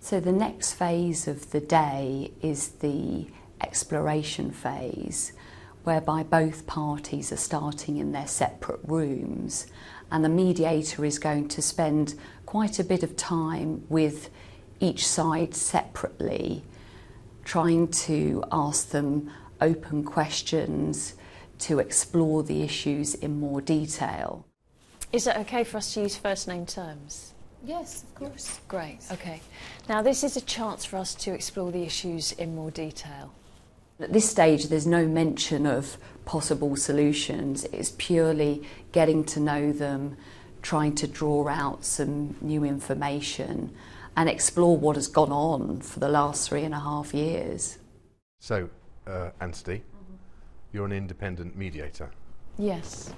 So the next phase of the day is the exploration phase, whereby both parties are starting in their separate rooms, and the mediator is going to spend quite a bit of time with each side separately, trying to ask them open questions to explore the issues in more detail. Is it okay for us to use first name terms? Yes, of course. Great, okay. Now this is a chance for us to explore the issues in more detail. At this stage there's no mention of possible solutions, it's purely getting to know them, trying to draw out some new information and explore what has gone on for the last 3.5 years. So, Anstey, you're an independent mediator. Yes.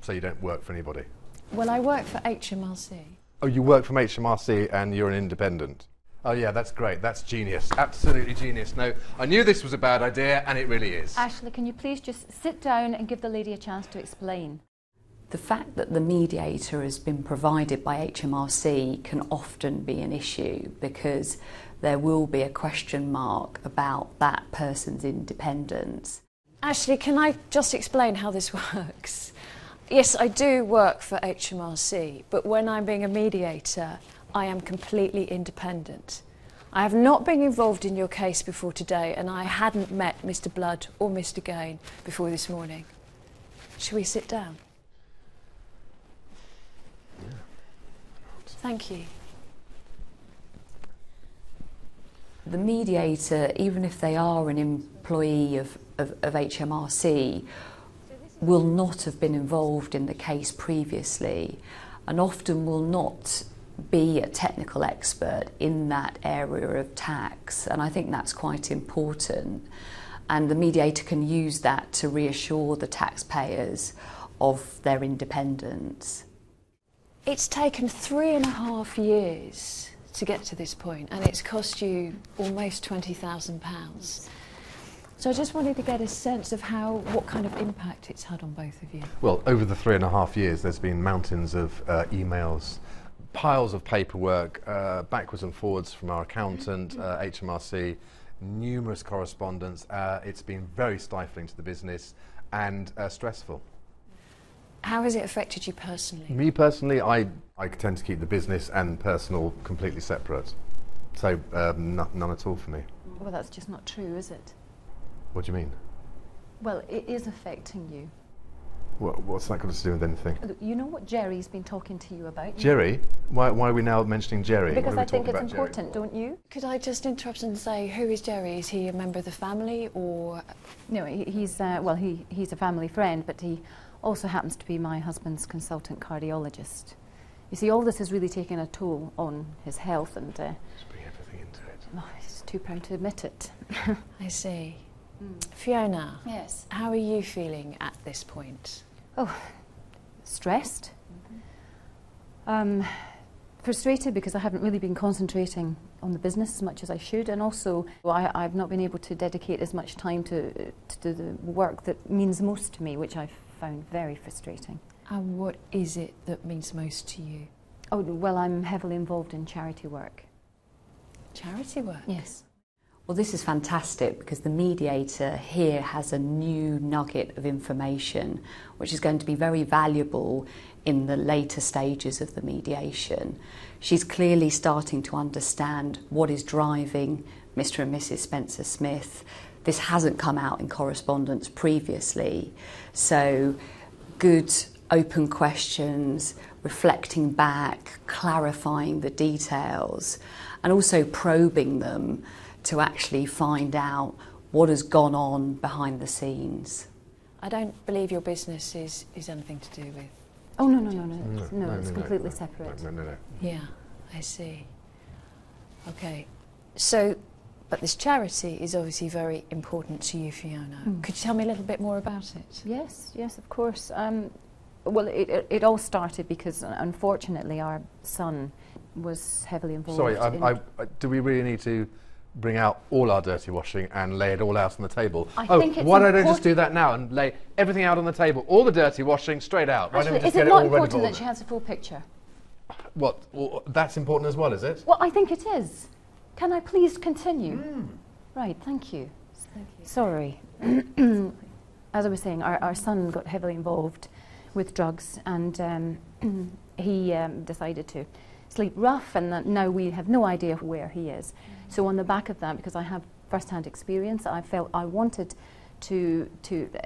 So you don't work for anybody? Well, I work for HMRC. Oh, you work from HMRC and you're an independent? Oh yeah, that's great, that's genius, absolutely genius. No, I knew this was a bad idea and it really is. Ashley, can you please just sit down and give the lady a chance to explain? The fact that the mediator has been provided by HMRC can often be an issue because there will be a question mark about that person's independence. Ashley, can I just explain how this works? Yes, I do work for HMRC, but when I'm being a mediator, I am completely independent. I have not been involved in your case before today, and I hadn't met Mr. Blood or Mr. Gain before this morning. Shall we sit down? Yeah. Thank you. The mediator, even if they are an employee of HMRC, will not have been involved in the case previously and often will not be a technical expert in that area of tax, and I think that's quite important, and the mediator can use that to reassure the taxpayers of their independence. It's taken 3.5 years to get to this point, and it's cost you almost £20,000. So I just wanted to get a sense of what kind of impact it's had on both of you. Well, over the 3.5 years there's been mountains of emails, piles of paperwork, backwards and forwards from our accountant, HMRC, numerous correspondence. It's been very stifling to the business and stressful. How has it affected you personally? Me personally, I tend to keep the business and personal completely separate. So none at all for me. Well, that's just not true, is it? What do you mean? Well, it is affecting you. What's that got to do with anything? Look, you know what Jerry's been talking to you about? Jerry? Why are we now mentioning Jerry? Because What are we I think talking it's about important, Jerry? don't you? Could I just interrupt and say, who is Jerry? Is he a member of the family or...? No, he's a family friend, but he also happens to be my husband's consultant cardiologist. You see, all this has really taken a toll on his health, and Just bring everything into it. oh, he's too proud to admit it. I see. Fiona, Yes. how are you feeling at this point? Oh, stressed. Frustrated because I haven't really been concentrating on the business as much as I should, and also I've not been able to dedicate as much time to do the work that means most to me, which I've found very frustrating. And what is it that means most to you? Oh, well, I'm heavily involved in charity work. Charity work? Yes. Well, this is fantastic because the mediator here has a new nugget of information which is going to be very valuable in the later stages of the mediation. She's clearly starting to understand what is driving Mr. and Mrs. Spencer Smith. This hasn't come out in correspondence previously, so good open questions, reflecting back, clarifying the details, and also probing them to actually find out what has gone on behind the scenes. I don't believe your business is anything to do with... Oh, no, it's completely separate. No. Yeah, I see. Okay, so, but this charity is obviously very important to you, Fiona. Could you tell me a little bit more about it? Yes, of course. Well, it all started because, unfortunately, our son was heavily involved. Sorry, do we really need to bring out all our dirty washing and lay it all out on the table? I think it's why don't I just do that now and lay everything out on the table, all the dirty washing straight out? Why don't we just is get it it all not ready important for that she has a full picture? What? Well, that's important as well, is it? Well, I think it is. Can I please continue? Right, thank you. Thank you. Sorry. As I was saying, our son got heavily involved with drugs, and he decided to sleep rough, and that now we have no idea where he is. So on the back of that, because I have first-hand experience, I felt I wanted to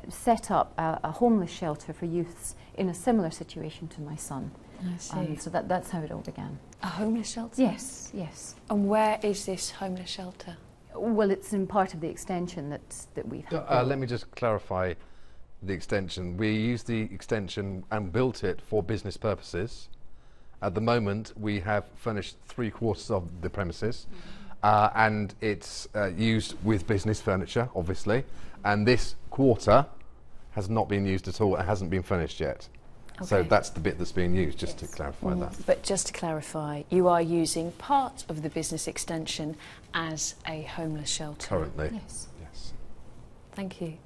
set up a homeless shelter for youths in a similar situation to my son. I see. So that's how it all began. A homeless shelter? Yes, yes. And where is this homeless shelter? Well, it's in part of the extension that we've had. Let me just clarify the extension. We used the extension and built it for business purposes. At the moment, we have furnished 3/4 of the premises, and it's used with business furniture, obviously. And this quarter has not been used at all. It hasn't been furnished yet. So Okay. that's the bit that's being used, just to clarify that. But just to clarify, you are using part of the business extension as a homeless shelter? Currently. Yes. Yes. Thank you.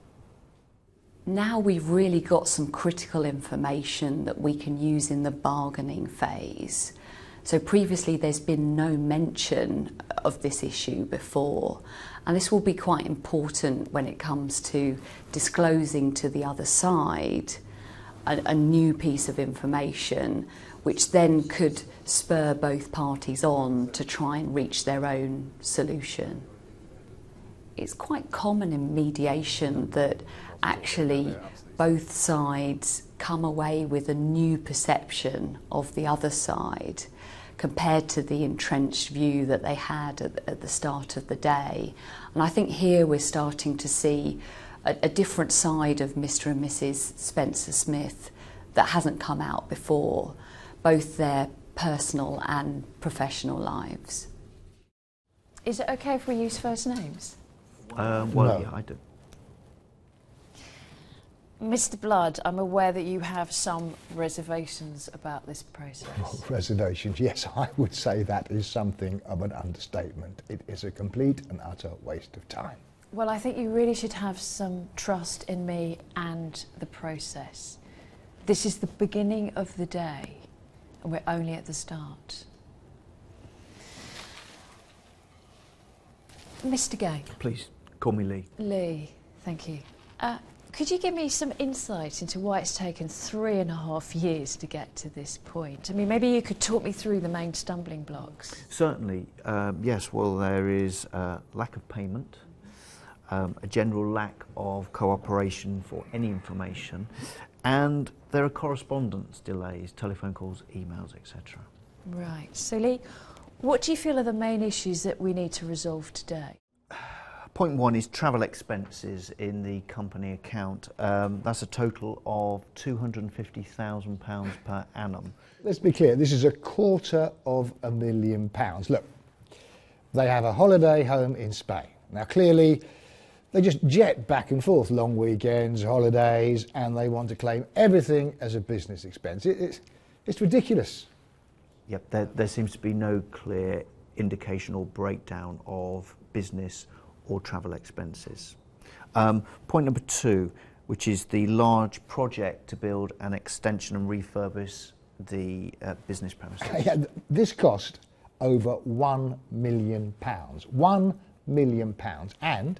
Now we've really got some critical information that we can use in the bargaining phase. So previously there's been no mention of this issue before, and this will be quite important when it comes to disclosing to the other side a new piece of information, which then could spur both parties on to try and reach their own solution. It's quite common in mediation that actually both sides come away with a new perception of the other side compared to the entrenched view that they had at the start of the day. And I think here we're starting to see a different side of Mr. and Mrs. Spencer Smith that hasn't come out before, both their personal and professional lives. Is it okay if we use first names? Well, No. yeah, I do. Mr. Blood, I'm aware that you have some reservations about this process. Reservations, yes, I would say that is something of an understatement. It is a complete and utter waste of time. Well, I think you really should have some trust in me and the process. This is the beginning of the day, and we're only at the start. Mr. Gay. Please, call me Lee. Lee, thank you. Could you give me some insight into why it's taken 3.5 years to get to this point? I mean, maybe you could talk me through the main stumbling blocks. Certainly, yes, well, there is lack of payment, a general lack of cooperation for any information, and there are correspondence delays, telephone calls, emails, etc. Right. So, Lee, what do you feel are the main issues that we need to resolve today? Point one is travel expenses in the company account. That's a total of £250,000 per annum. Let's be clear, this is £250,000. Look, they have a holiday home in Spain. Now clearly, they just jet back and forth, long weekends, holidays, and they want to claim everything as a business expense. It's ridiculous. Yep, there seems to be no clear indication or breakdown of business or travel expenses. Point number two, which is the large project to build an extension and refurbish the business premises. Yeah, this cost over £1 million. £1 million, and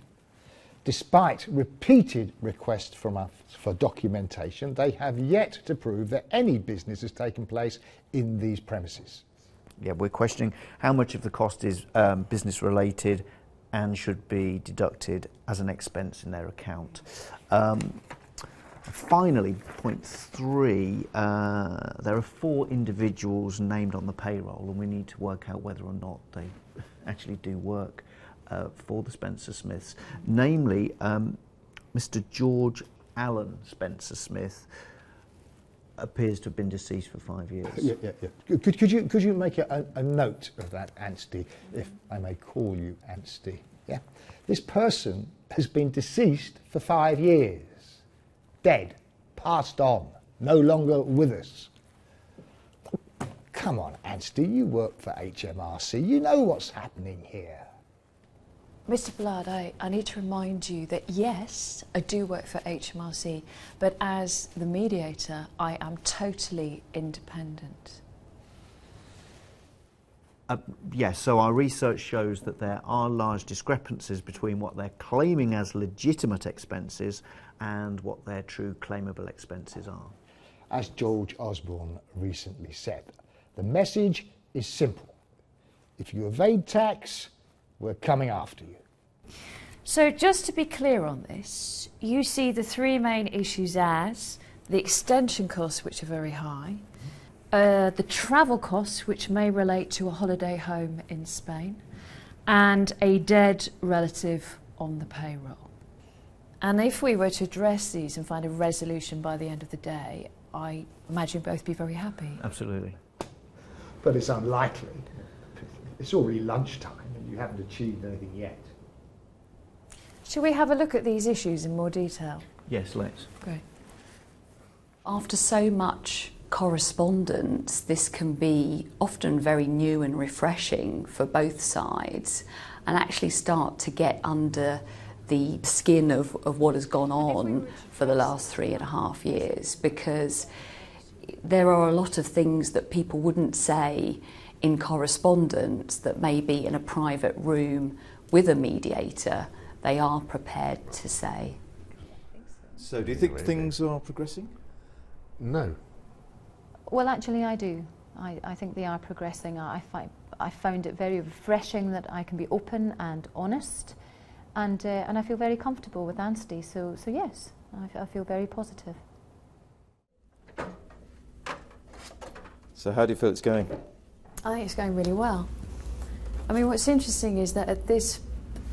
despite repeated requests from us for documentation, they have yet to prove that any business has taken place in these premises. Yeah, we're questioning how much of the cost is business related and should be deducted as an expense in their account. Finally, point three, there are 4 individuals named on the payroll, and we need to work out whether or not they actually do work for the Spencer Smiths. Namely, Mr. George Allen Spencer Smith appears to have been deceased for 5 years. Yeah. Could you make a note of that, Anstey, if I may call you Anstey? Yeah. This person has been deceased for 5 years. Dead, passed on, no longer with us. Come on, Anstey, you work for HMRC. You know what's happening here. Mr. Blood, I need to remind you that yes, I do work for HMRC, but as the mediator, I am totally independent. Yes, so our research shows that there are large discrepancies between what they're claiming as legitimate expenses and what their true claimable expenses are. As George Osborne recently said, the message is simple. If you evade tax, we're coming after you. So just to be clear on this, you see the three main issues as the extension costs, which are very high, the travel costs, which may relate to a holiday home in Spain, and a dead relative on the payroll. And if we were to address these and find a resolution by the end of the day, I imagine both be very happy. Absolutely. But it's unlikely. It's already lunchtime and you haven't achieved anything yet. Shall we have a look at these issues in more detail? Yes, let's. Great. After so much correspondence, this can be often very new and refreshing for both sides and actually start to get under the skin of what has gone on for the last 3.5 years, because there are a lot of things that people wouldn't say in correspondence that maybe in a private room with a mediator they are prepared to say. So do you think things are progressing? No. Well, actually, I do. I think they are progressing. I found it very refreshing that I can be open and honest, and I feel very comfortable with Anstey. So yes, I feel very positive. So how do you feel it's going? I think it's going really well. I mean, what's interesting is that at this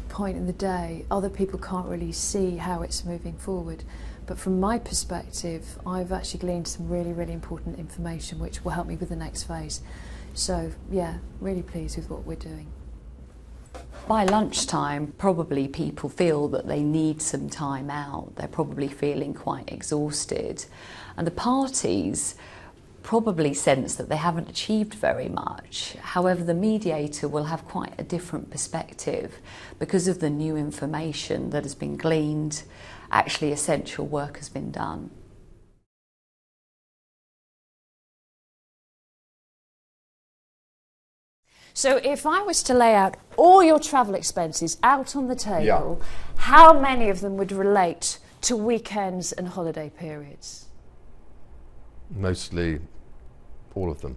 point in the day, other people can't really see how it's moving forward. But from my perspective, I've actually gleaned some really, really important information which will help me with the next phase. So, yeah, really pleased with what we're doing. By lunchtime, probably people feel that they need some time out. They're probably feeling quite exhausted. And the parties probably sense that they haven't achieved very much. However, the mediator will have quite a different perspective because of the new information that has been gleaned. Actually, essential work has been done. So if I was to lay out all your travel expenses out on the table, how many of them would relate to weekends and holiday periods? Mostly all of them.